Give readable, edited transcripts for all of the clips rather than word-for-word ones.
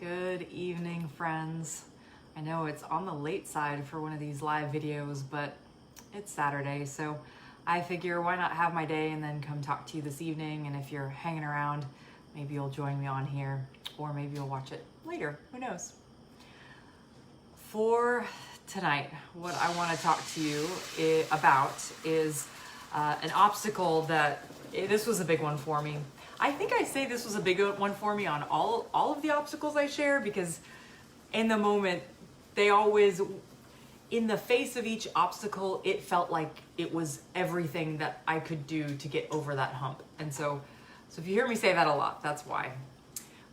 Good evening, friends. I know it's on the late side for one of these live videos, but it's Saturday, so I figure why not have my day and then come talk to you this evening. And if you're hanging around, maybe you'll join me on here, or maybe you'll watch it later. Who knows? For tonight, what I want to talk to you about is an obstacle that this was a big one for me. I think I say this was a big one for me on all of the obstacles I share, because in the moment, they always, in the face of each obstacle, it felt like it was everything that I could do to get over that hump. And so if you hear me say that a lot, that's why.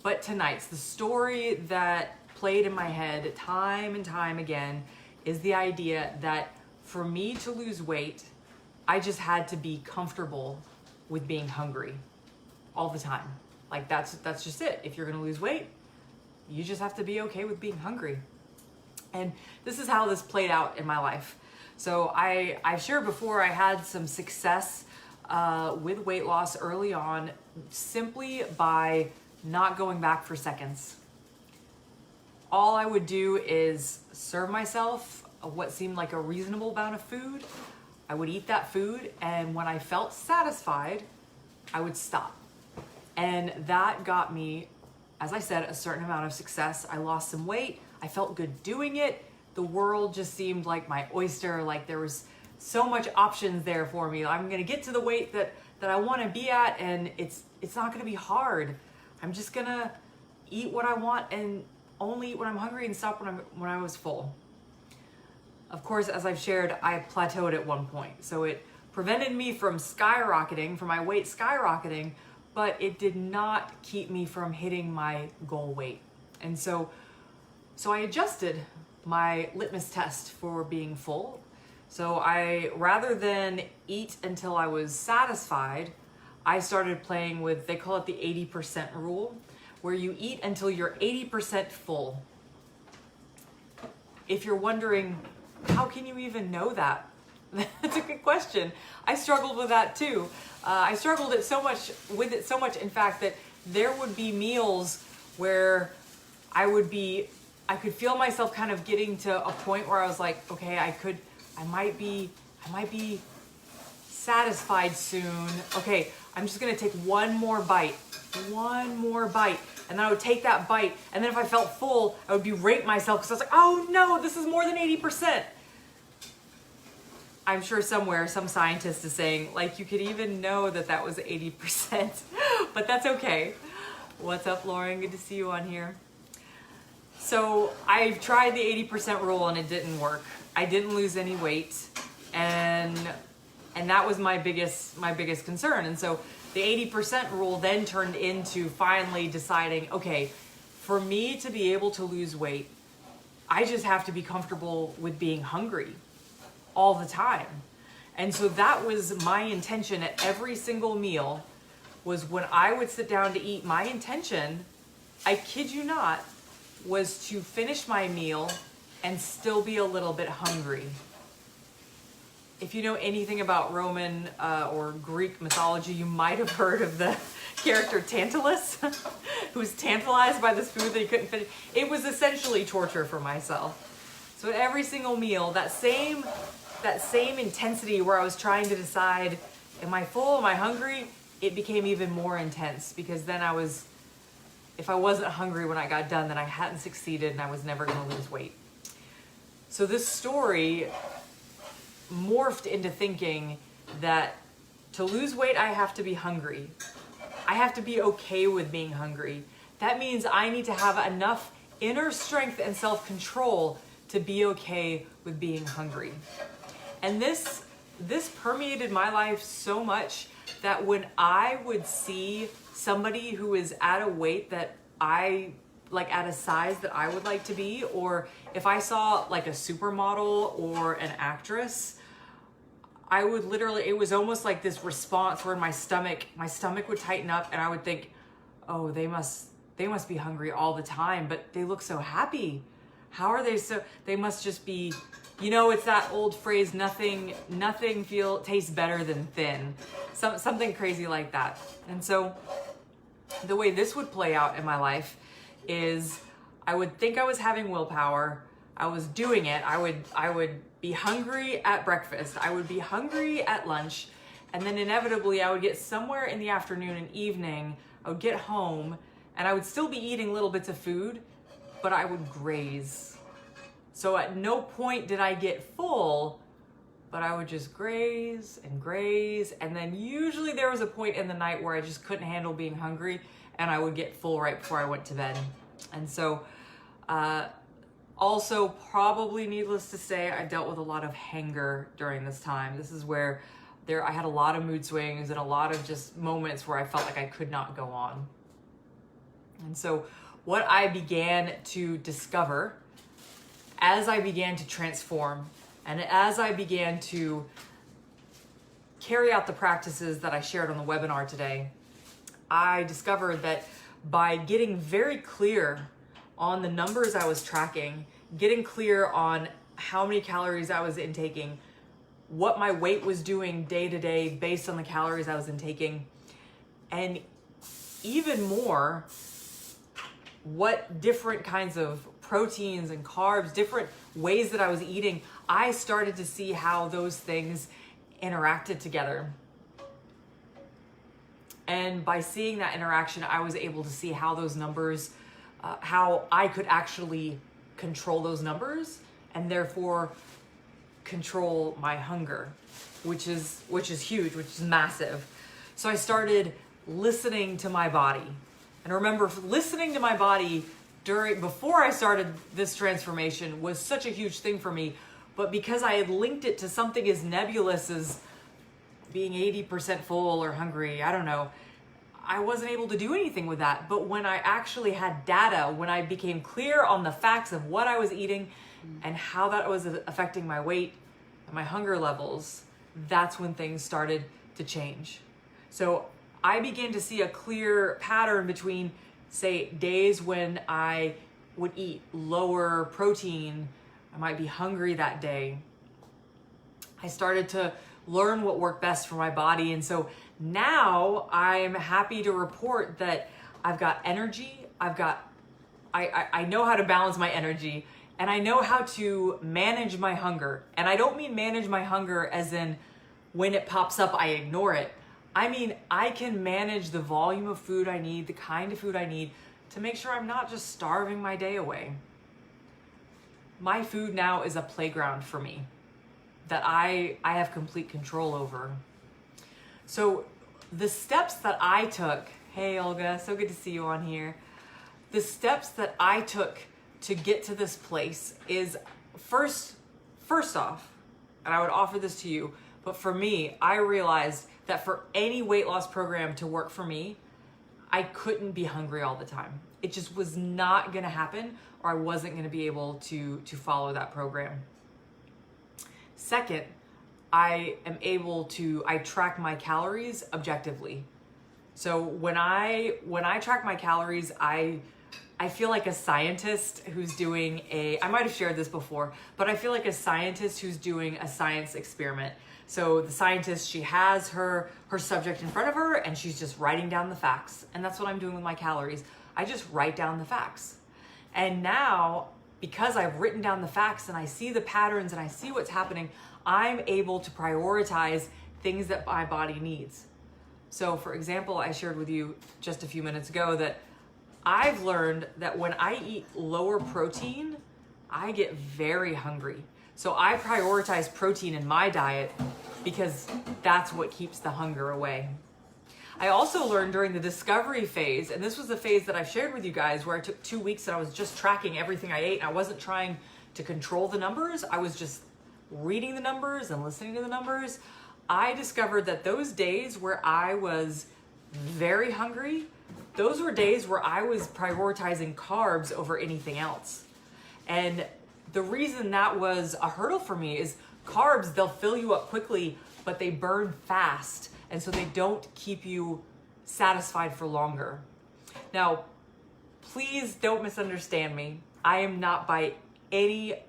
But tonight's, the story that played in my head time and time again is the idea that for me to lose weight, I just had to be comfortable with being hungry all the time. Like that's just it. If you're gonna lose weight, you just have to be okay with being hungry. And this is how this played out in my life. So I've shared before, I had some success with weight loss early on, simply by not going back for seconds. All I would do is serve myself what seemed like a reasonable amount of food. I would eat that food, and when I felt satisfied, I would stop. And that got me, as I said, a certain amount of success. I lost some weight. I felt good doing it. The world just seemed like my oyster. Like there was so much options there for me. I'm gonna get to the weight that I wanna be at, and it's not gonna be hard. I'm just gonna eat what I want and only eat when I'm hungry and stop when I was full. Of course, as I've shared, I plateaued at one point. So it prevented me from skyrocketing, from my weight skyrocketing, but it did not keep me from hitting my goal weight. And so I adjusted my litmus test for being full. So rather than eat until I was satisfied, I started playing with, they call it the 80% rule, where you eat until you're 80% full. If you're wondering, how can you even know that? That's a good question. I struggled with that too. I struggled with it so much, in fact, that there would be meals where I could feel myself kind of getting to a point where I was like, okay, I might be satisfied soon. Okay, I'm just gonna take one more bite. And then I would take that bite, and then if I felt full, I would berate myself because I was like, oh no, this is more than 80%. I'm sure somewhere some scientist is saying, like, you could even know that was 80%, but that's okay. What's up, Lauren? Good to see you on here. So I've tried the 80% rule and it didn't work. I didn't lose any weight, and that was my biggest concern. And so the 80% rule then turned into finally deciding, okay, for me to be able to lose weight, I just have to be comfortable with being hungry all the time. And so that was my intention at every single meal, was when I would sit down to eat, my intention, I kid you not, was to finish my meal and still be a little bit hungry. If you know anything about Roman or Greek mythology, you might have heard of the character Tantalus, who was tantalized by this food that he couldn't finish. It was essentially torture for myself. So at every single meal, that same intensity where I was trying to decide, am I full, am I hungry? It became even more intense, because then if I wasn't hungry when I got done, then I hadn't succeeded and I was never gonna lose weight. So this story morphed into thinking that to lose weight, I have to be hungry. I have to be okay with being hungry. That means I need to have enough inner strength and self-control to be okay with being hungry. And this permeated my life so much that when I would see somebody who is at a weight that at a size that I would like to be, or if I saw like a supermodel or an actress, I would literally, it was almost like this response where my stomach would tighten up, and I would think, oh, they must be hungry all the time, but they look so happy. How are they must just be, it's that old phrase, nothing tastes better than thin. Something crazy like that. And so the way this would play out in my life is I would think I was having willpower. I was doing it. I would be hungry at breakfast. I would be hungry at lunch. And then inevitably I would get somewhere in the afternoon and evening, I would get home and I would still be eating little bits of food, but I would graze. So at no point did I get full, but I would just graze. And then usually there was a point in the night where I just couldn't handle being hungry and I would get full right before I went to bed. And so, also probably needless to say, I dealt with a lot of hunger during this time. This is where I had a lot of mood swings and a lot of just moments where I felt like I could not go on. And so what I began to discover as I began to transform and as I began to carry out the practices that I shared on the webinar today, I discovered that by getting very clear on the numbers I was tracking, getting clear on how many calories I was intaking, what my weight was doing day to day based on the calories I was intaking, and even more, what different kinds of proteins and carbs, different ways that I was eating, I started to see how those things interacted together. And by seeing that interaction, I was able to see how those numbers, how I could actually control those numbers and therefore control my hunger, which is huge, which is massive. So I started listening to my body. And remember, listening to my body before I started this transformation was such a huge thing for me, but because I had linked it to something as nebulous as being 80% full or hungry, I don't know, I wasn't able to do anything with that. But when I actually had data, when I became clear on the facts of what I was eating and how that was affecting my weight and my hunger levels, that's when things started to change. So I began to see a clear pattern between, say, days when I would eat lower protein, I might be hungry that day. I started to learn what worked best for my body. And so now I'm happy to report that I've got energy. I know how to balance my energy, and I know how to manage my hunger. And I don't mean manage my hunger as in when it pops up, I ignore it. I mean, I can manage the volume of food I need, the kind of food I need to make sure I'm not just starving my day away. My food now is a playground for me that I have complete control over. So the steps that I took, hey Olga, so good to see you on here. The steps that I took to get to this place is first off, and I would offer this to you, but for me, I realized that for any weight loss program to work for me, I couldn't be hungry all the time. It just was not gonna happen, or I wasn't gonna be able to follow that program. Second, I track my calories objectively. So when I track my calories, I feel like a scientist who's doing I might have shared this before, but I feel like a scientist who's doing a science experiment. So the scientist, she has her subject in front of her and she's just writing down the facts. And that's what I'm doing with my calories. I just write down the facts. And now, because I've written down the facts and I see the patterns and I see what's happening, I'm able to prioritize things that my body needs. So for example, I shared with you just a few minutes ago that I've learned that when I eat lower protein, I get very hungry. So I prioritize protein in my diet because that's what keeps the hunger away. I also learned during the discovery phase, and this was the phase that I've shared with you guys, where I took 2 weeks and I was just tracking everything I ate and I wasn't trying to control the numbers. I was just reading the numbers and listening to the numbers. I discovered that those days where I was very hungry, those were days where I was prioritizing carbs over anything else. And the reason that was a hurdle for me is carbs, they'll fill you up quickly, but they burn fast. And so they don't keep you satisfied for longer. Now, please don't misunderstand me. I am not by any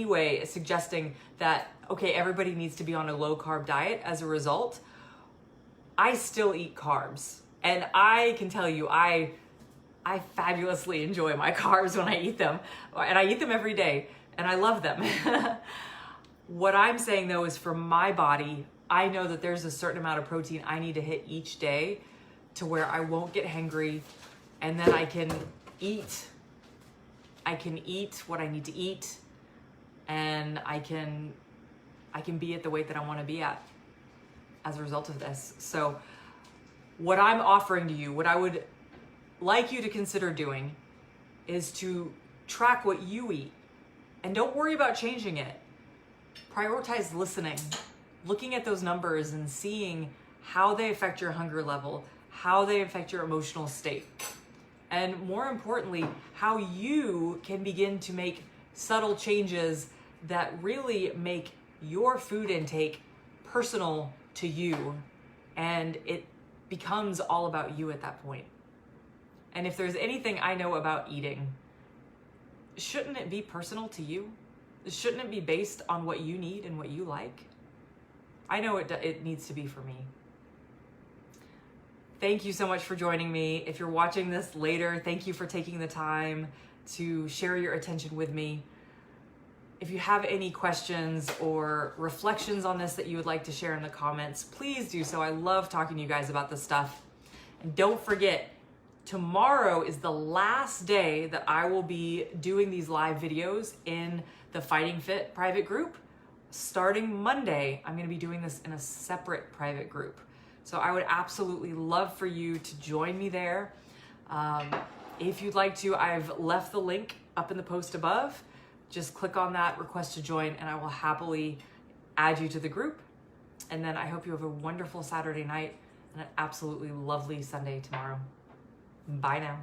way suggesting that, okay, everybody needs to be on a low carb diet as a result. I still eat carbs. And I can tell you, I I fabulously enjoy my carbs when I eat them, and I eat them every day, and I love them. What I'm saying though is for my body, I know that there's a certain amount of protein I need to hit each day to where I won't get hangry, and then I can eat what I need to eat, and I can be at the weight that I want to be at as a result of this. So what I'm offering to you, what I would like you to consider doing, is to track what you eat, and don't worry about changing it. Prioritize listening, looking at those numbers and seeing how they affect your hunger level, how they affect your emotional state, and more importantly, how you can begin to make subtle changes that really make your food intake personal to you, and it becomes all about you at that point. And if there's anything I know about eating, shouldn't it be personal to you? Shouldn't it be based on what you need and what you like? I know it needs to be for me. Thank you so much for joining me. If you're watching this later, thank you for taking the time to share your attention with me. If you have any questions or reflections on this that you would like to share in the comments, please do so. I love talking to you guys about this stuff. And don't forget, tomorrow is the last day that I will be doing these live videos in the Fighting Fit private group. Starting Monday, I'm going to be doing this in a separate private group. So I would absolutely love for you to join me there. If you'd like to, I've left the link up in the post above. Just click on that, request to join, and I will happily add you to the group. And then I hope you have a wonderful Saturday night and an absolutely lovely Sunday tomorrow. Bye now.